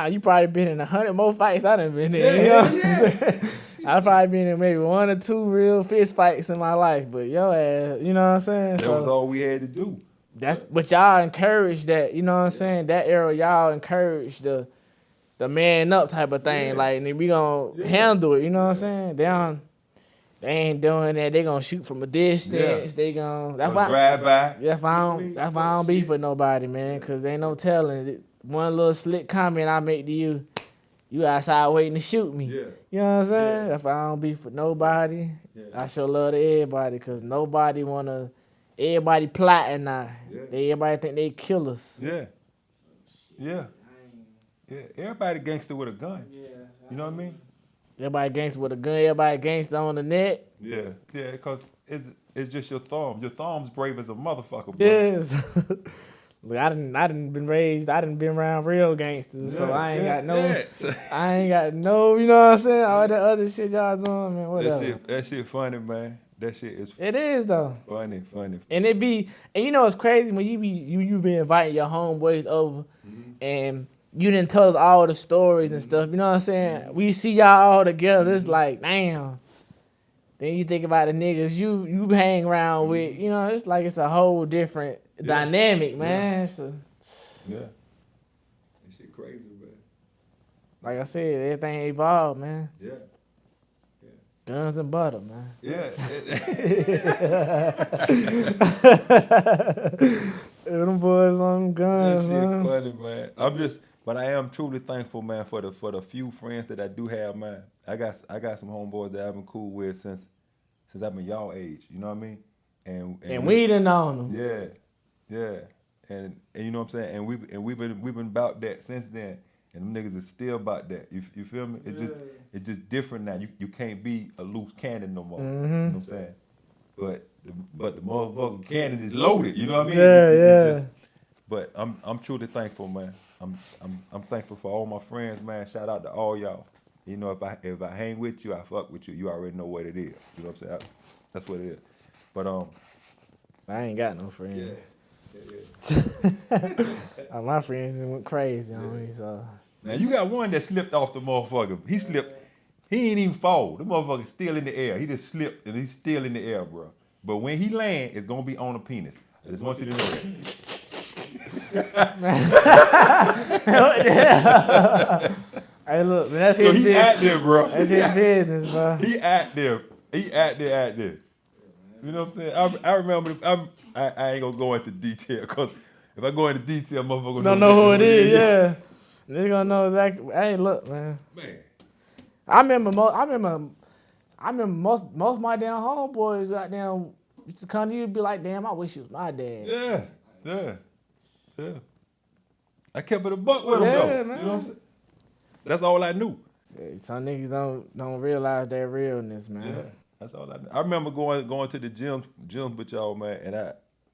You probably been in 100 more fights I done been in. Yeah, you know what I'm yeah. saying? I probably been in maybe 1 or 2 real fist fights in my life, but yo ass, you know what I'm saying? That was all we had to do. But y'all encourage that, you know what I'm saying? That era, y'all encourage the man up type of thing. Yeah. Like, and we gonna handle it, you know what I'm saying? They ain't doing that. They gonna shoot from a distance. They gonna Drive by. That's why I don't beef with nobody, man. Cause ain't no telling. One little slick comment I make to you, you outside waiting to shoot me. Yeah. You know what I'm saying? Yeah. That's why I don't beef with nobody. Yeah. I show love to everybody, cause everybody plotting now. Yeah. Everybody think they killers. Yeah. Yeah. Yeah. Everybody gangster with a gun. You know what I mean? Everybody gangster with a gun. Everybody gangster on the net. Yeah. Yeah, because it's just your thumb. Your thumb's brave as a motherfucker, bro. Yes. Look, I done been around real gangsters, so I ain't got no, you know what I'm saying? All that other shit y'all doing, man, whatever. That shit funny, man. That shit is It is though. funny. And you know it's crazy when you be inviting your homeboys over, and you didn't tell us all the stories and stuff. You know what I'm saying? We see y'all all together. It's like, damn. Then you think about the niggas you hang around with. You know, it's like it's a whole different dynamic, man. So, Yeah. That shit crazy, man. like I said, everything evolved, man. Yeah. Guns and butter, man. Yeah. Them boys on guns, That shit man. funny, man. But I am truly thankful, man, for the few friends that I do have, man. I got some homeboys that I've been cool with since I've been y'all age. You know what I mean? And we done known them. Yeah. And you know what I'm saying? And we've been about that since then. And them niggas is still about that. You feel me? It's just different now. You can't be a loose cannon no more. You know what I'm saying? But the motherfucking cannon is loaded. You know what I mean? Yeah. But I'm truly thankful, man. I'm thankful for all my friends, man. Shout out to all y'all. You know, if I hang with you, I fuck with you. You already know what it is. You know what I'm saying? That's what it is. But I ain't got no friends. Yeah. My friends went crazy on me, so. Now you got one that slipped off the motherfucker. He slipped. He ain't even fall. The motherfucker's still in the air. He just slipped and he's still in the air, bro. But when he land, it's gonna be on a penis. I just want you to know that. Hey, look, man, that's his So he business. out there, bro. That's his business, bro. He out there. You know what I'm saying? I remember. I ain't gonna go into detail because if I go into detail, motherfucker Don't know who it is. Yeah, they gonna know exactly. Hey, look, man. I remember most of my damn homeboys goddamn used to come to you and be like, damn, I wish you was my dad. Yeah. I kept it a buck with him though. Man. You know what I'm saying? That's all I knew. Some niggas don't realize their realness, man. Yeah, that's all I knew. I remember going to the gym with y'all, man, and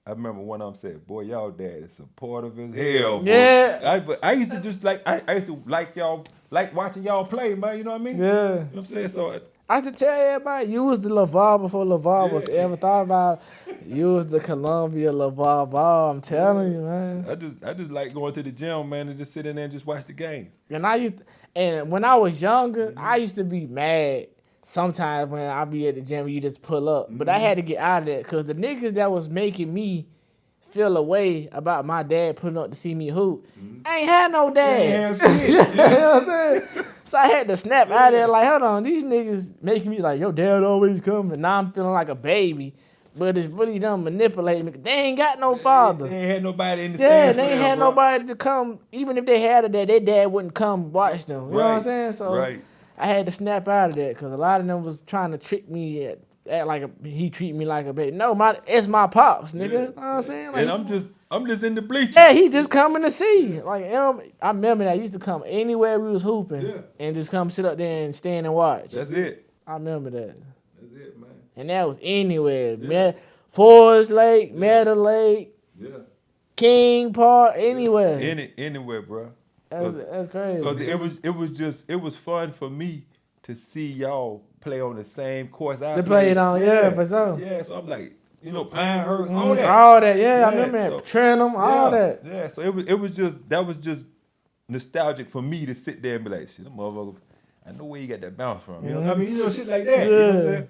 I remember one of them said, "Boy, y'all dad is supportive as hell, boy." Yeah. But I used to just like I used to like y'all, like watching y'all play, man. You know what I mean? Yeah. You know what I'm saying? So I used to tell everybody, use the LeVar before LeVar was Yeah. ever thought about. Use the Columbia LeVar ball. I'm telling you, man. I just like going to the gym, man, and just sit in there and just watch the games. And when I was younger, I used to be mad sometimes when I be at the gym and you just pull up. But I had to get out of that because the niggas that was making me feel a way about my dad putting up to see me hoop, I ain't had no dad. Damn shit. You know what I'm saying? So I had to snap out of there like, hold on, these niggas making me like, your dad always come, and now I'm feeling like a baby. But it's really them manipulating me. They ain't got no father. They ain't had nobody in the Yeah, stands they for ain't them, had bro. nobody to come. Even if they had a dad, their dad wouldn't come watch them. You know what I'm Right, saying? So right. I had to snap out of that because a lot of them was trying to trick me, act like he treat me like a baby. No, it's my pops, nigga. You know what I'm saying? Like, And I'm just in the bleachers. yeah, he just coming to see. Like, I remember that I used to come anywhere we was hooping and just come sit up there and stand and watch. That's it. I remember that. That's it, man. And that was anywhere. Yeah. Forest Lake, Meadow Lake, Yeah. King Park, anywhere. Anywhere, bro. That's crazy. Cause it was fun for me to see y'all play on the same course I They played on, yeah, for sure. Yeah, so I'm like, Pinehurst, all that. All that, yeah. Yeah, I remember so- that. Trenum, all that. Yeah, so it was just nostalgic for me to sit there and be like, shit, them motherfucker, I know where you got that bounce from. You know what I mean? Shit like that. You know what I'm saying?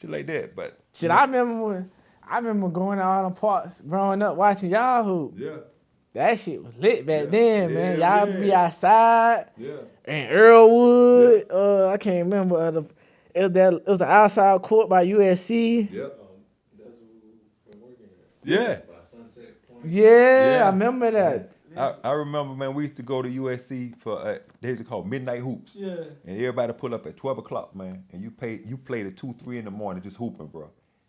Shit like that. But Shit, I remember going to all them parks growing up watching y'all hoop. yeah. That shit was lit back then, man. Yeah, Y'all be outside Yeah. in Earlwood. I can't remember. It was an outside court by USC. Yep. That's who been working at. Yeah. By Sunset Point. Yeah, I remember that. I remember, man, we used to go to USC for they used to call midnight hoops. Yeah. And everybody pull up at 12 o'clock, man, and you played at 2, 3 in the morning just hooping, bro.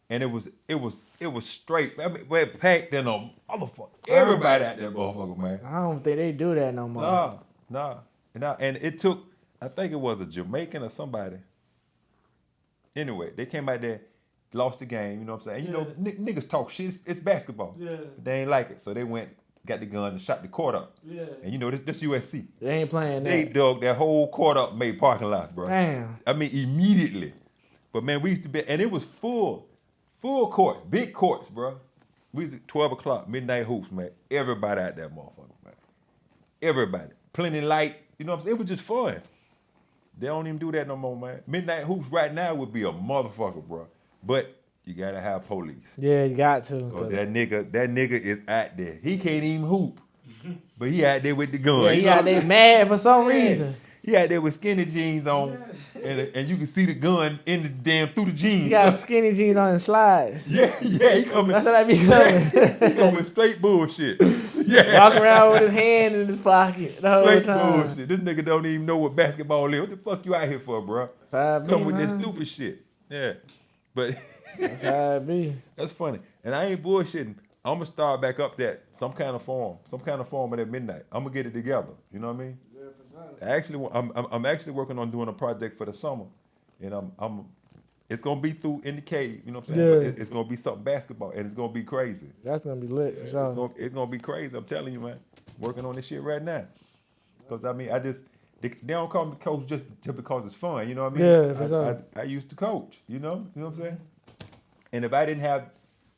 And it was straight. I mean, we're packed in a motherfucker. Everybody out there, motherfucker, man. I don't think they do that no more. Nah. And it took, I think it was a Jamaican or somebody. Anyway, they came out there, lost the game, you know what I'm saying? You know, niggas talk shit. It's basketball. Yeah. But they ain't like it. So they went, got the gun and shot the court up. Yeah. And you know, this USC. They ain't playing They that. dug that whole court up, made parking lots, bro. Damn. I mean, immediately. But man, we used to be, and it was full courts, big courts, bro. We was at 12 o'clock, midnight hoops, man. Everybody out there, motherfucker, man. Everybody. Plenty light, you know what I'm saying? It was just fun. They don't even do that no more, man. Midnight hoops right now would be a motherfucker, bro. But you gotta have police. Yeah, you got to. Cause that nigga is out there. He can't even hoop. But he out there with the gun. Yeah, you he know out what I'm there saying? mad for some Yeah. reason. He out there with skinny jeans on, and you can see the gun in the damn through the jeans. He got skinny jeans on and slides. Yeah, he coming. That's what I be coming. He coming with straight bullshit. Yeah, Walking around with his hand in his pocket the whole straight time. bullshit. This nigga don't even know what basketball is. What the fuck you out here for, bro? That's how it Come be, with this man. stupid shit. Yeah, but That's how it be. that's funny. And I ain't bullshitting. I'm gonna start back up that some kind of form at that midnight. I'm gonna get it together. You know what I mean? I'm actually working on doing a project for the summer, and it's gonna be through in the cave. You know what I'm saying? Yeah. But it's gonna be something basketball, and it's gonna be crazy. That's gonna be lit for sure. It's gonna be crazy. I'm telling you, man. Working on this shit right now. Cause I mean, they don't call me coach just because it's fun. You know what I mean? Yeah, for sure. I used to coach. You know what I'm saying? And if I didn't have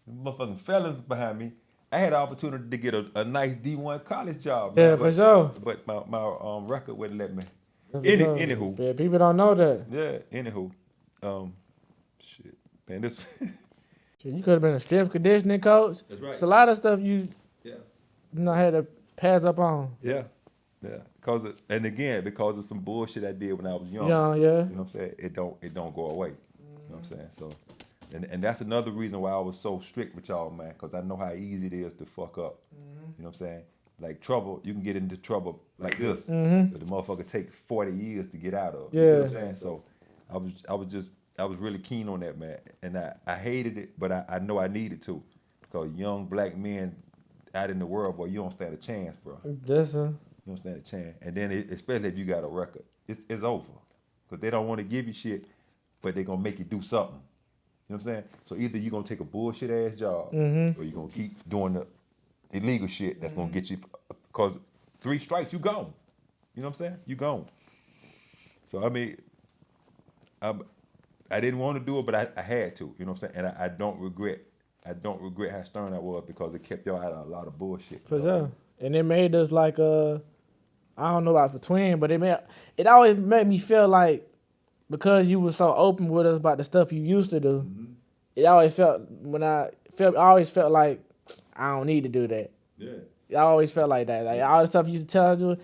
motherfucking fellas behind me, I had the opportunity to get a nice D1 college job. Yeah, man. for sure. But my record wouldn't let me. That's for sure. Anywho. Yeah, people don't know that. Yeah. Anywho. Shit. Man, this. Shit, you could have been a strength conditioning coach. That's right. It's a lot of stuff you had to pass up on. Yeah. Because of some bullshit I did when I was young. Yeah. You know what I'm saying? It don't go away. You know what I'm saying? So, and that's another reason why I was so strict with y'all, man, because I know how easy it is to fuck up. You know what I'm saying? Like trouble, you can get into trouble like this, but the motherfucker take 40 years to get out of. You see what I'm saying? So, I was really keen on that, man, and I hated it, but I know I needed to, because young black men out in the world, boy, you don't stand a chance, bro. You don't stand a chance. And then, especially if you got a record, it's over. Because they don't want to give you shit, but they going to make you do something. You know what I'm saying? So either you're gonna take a bullshit ass job, Mm-hmm. or you're gonna keep doing the illegal shit that's gonna get you. Cause 3 strikes, you gone. You know what I'm saying? You gone. So I mean, I didn't want to do it, but I had to. You know what I'm saying? And I don't regret. I don't regret how stern I was because it kept y'all out of a lot of bullshit. For sure. And it made us like I don't know about for twin, but it always made me feel like because you were so open with us about the stuff you used to do, it always felt I always felt like I don't need to do that. Yeah. I always felt like that. Like all the stuff you used to tell you,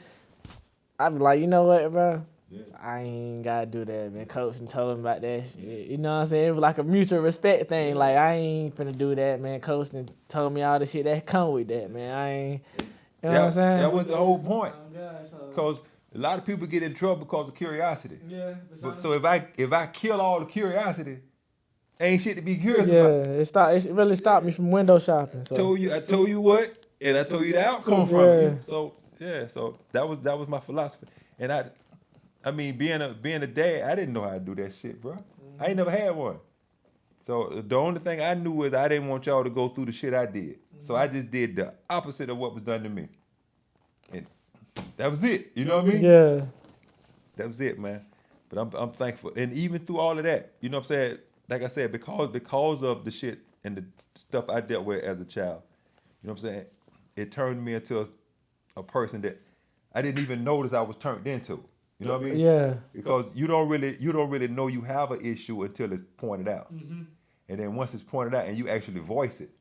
I'd be like, you know what, bro? Yeah. I ain't gotta do that, man. Coach and told him about that shit. You know what I'm saying? It was like a mutual respect thing. Like I ain't finna do that, man. Coach and told me all the shit that come with that, man. I ain't. You know what I'm saying? That was the whole point. Oh, God, so- Because a lot of people get in trouble because of curiosity. Yeah. But so if I kill all the curiosity, ain't shit to be curious Yeah, about. it really stopped me from window shopping. So. I told you what, and I told you the outcome from Yeah. it. So that was my philosophy. And I mean being a dad, I didn't know how to do that shit, bro. I ain't never had one. So the only thing I knew is I didn't want y'all to go through the shit I did. So I just did the opposite of what was done to me. And that was it. You know what I mean? Yeah. That was it, man. But I'm thankful. And even through all of that, you know what I'm saying? Like I said, because of the shit and the stuff I dealt with as a child, you know what I'm saying? It turned me into a person that I didn't even notice I was turned into. You know what I mean? Yeah. Because you don't really know you have an issue until it's pointed out. Mm-hmm. And then once it's pointed out and you actually voice it,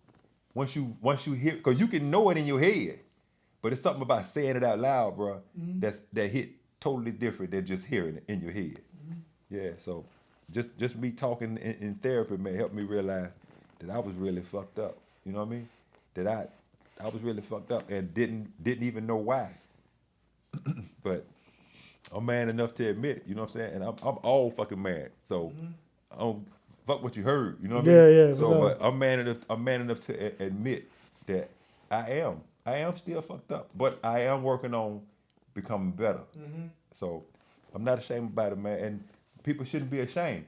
once you hear, because you can know it in your head, but it's something about saying it out loud, bro. That hit totally different than just hearing it in your head. Yeah. So just me talking in therapy may help me realize that I was really fucked up. You know what I mean? That I was really fucked up and didn't even know why. But I'm man enough to admit it, you know what I'm saying? And I'm all fucking mad. So I don't fuck what you heard, you know what I mean? Yeah, So for sure. but I'm man enough to admit that I am still fucked up, but I am working on becoming better. So I'm not ashamed about it, man. And people shouldn't be ashamed.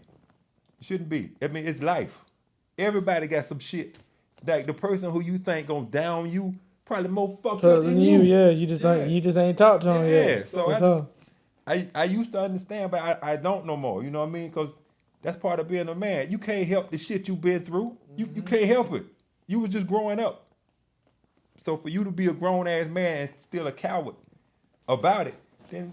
Shouldn't be. I mean, it's life. Everybody got some shit. Like the person who you think gonna down you probably more fucked So up than you, you. yeah, you just don't, you just ain't talked to him Yeah, yet. so For I sure. I used to understand, but I don't no more. You know what I mean? Because that's part of being a man. You can't help the shit you've been through. You can't help it. You was just growing up. So for you to be a grown ass man and still a coward about it, then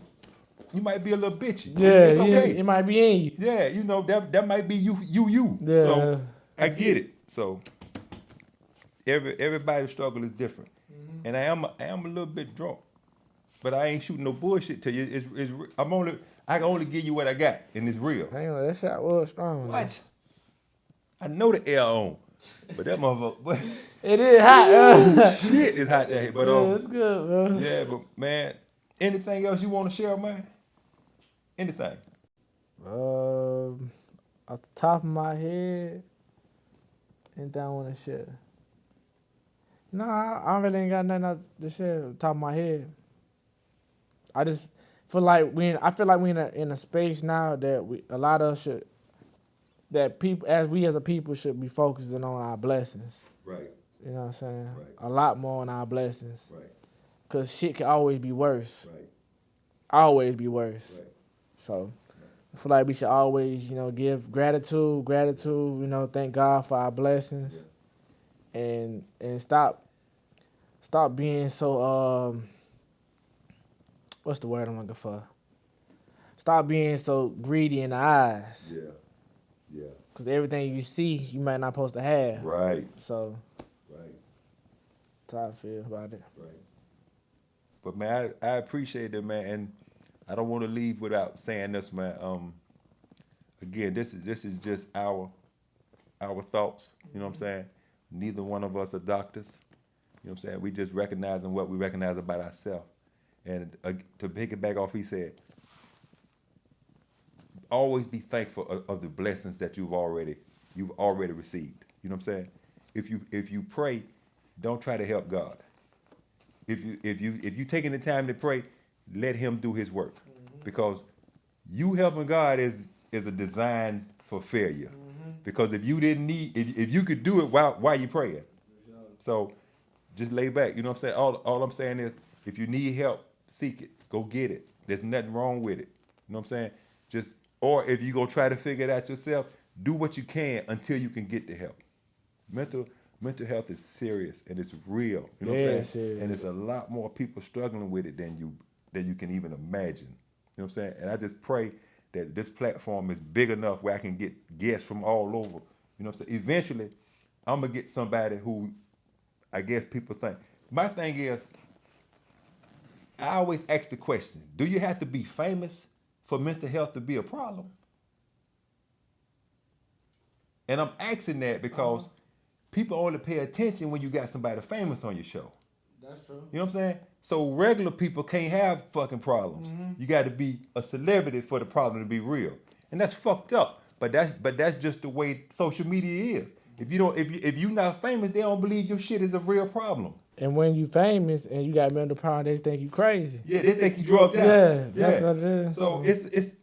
you might be a little bitchy. Yeah, It's okay. it might be in you. Yeah, you know that might be you. Yeah, So I get it. So everybody's struggle is different, and I am a little bit drunk, but I ain't shooting no bullshit to you. I can only give you what I got, and it's real. Hang on, that shot was strong. man. What? I know the air on, but that motherfucker, It is hot. shit is hot there. But Yeah, it's good, bro. yeah, but man, anything else you want to share, man? Anything? Off the top of my head, anything I want to share? Nah, I really ain't got nothing else to share off the top of my head. I just feel like we in a space now that a lot of us should, that people as a people should be focusing on our blessings. Right, You know what I'm saying? Right. A lot more on our blessings. right, Cause shit can always be worse. right, Always be worse. right. So I feel like we should always, give gratitude, thank God for our blessings. And stop being so what's the word I'm looking for? Stop being so greedy in the eyes. Yeah. Cause everything you see you might not supposed to have. Right, So right. that's how I feel about it. Right. But man, I appreciate it, man, and I don't want to leave without saying this, man. Again, this is just our thoughts. You know what I'm saying? Neither one of us are doctors. You know what I'm saying? We just recognizing what we recognize about ourselves. And to piggyback off, he said, always be thankful of the blessings that you've already received. You know what I'm saying? If you pray, don't try to help God. If you taking the time to pray, let Him do His work, because you helping God is a design for failure. Because if you didn't need, if you could do it, why you praying? So just lay back. You know what I'm saying? All I'm saying is, if you need help, seek it. Go get it. There's nothing wrong with it. You know what I'm saying? Just, or if you gonna try to figure it out yourself, do what you can until you can get the help. Mental health is serious and it's real. You know what I'm saying? Serious. And there's a lot more people struggling with it than you can even imagine. You know what I'm saying? And I just pray that this platform is big enough where I can get guests from all over. You know what I'm saying? Eventually, I'm gonna get somebody who I guess people think. My thing is, I always ask the question, do you have to be famous for mental health to be a problem? And I'm asking that because people only pay attention when you got somebody famous on your show. That's true. You know what I'm saying? So regular people can't have fucking problems. You got to be a celebrity for the problem to be real, and that's fucked up. But that's just the way social media is. If you're not famous, they don't believe your shit is a real problem. And when you famous and you got mental problems, they think you crazy. Yeah, they think you drugged out. Yeah, that's what it is. So it's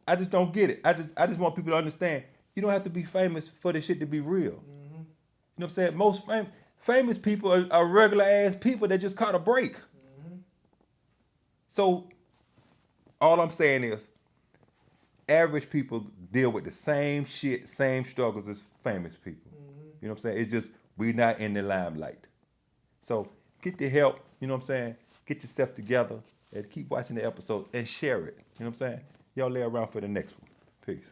I just don't get it. I just want people to understand you don't have to be famous for this shit to be real. You know what I'm saying? Most famous people are regular ass people that just caught a break. So all I'm saying is average people deal with the same shit, same struggles as famous people. You know what I'm saying? It's just we're not in the limelight. So get the help, you know what I'm saying? Get yourself together and keep watching the episode and share it. You know what I'm saying? Y'all lay around for the next one. Peace.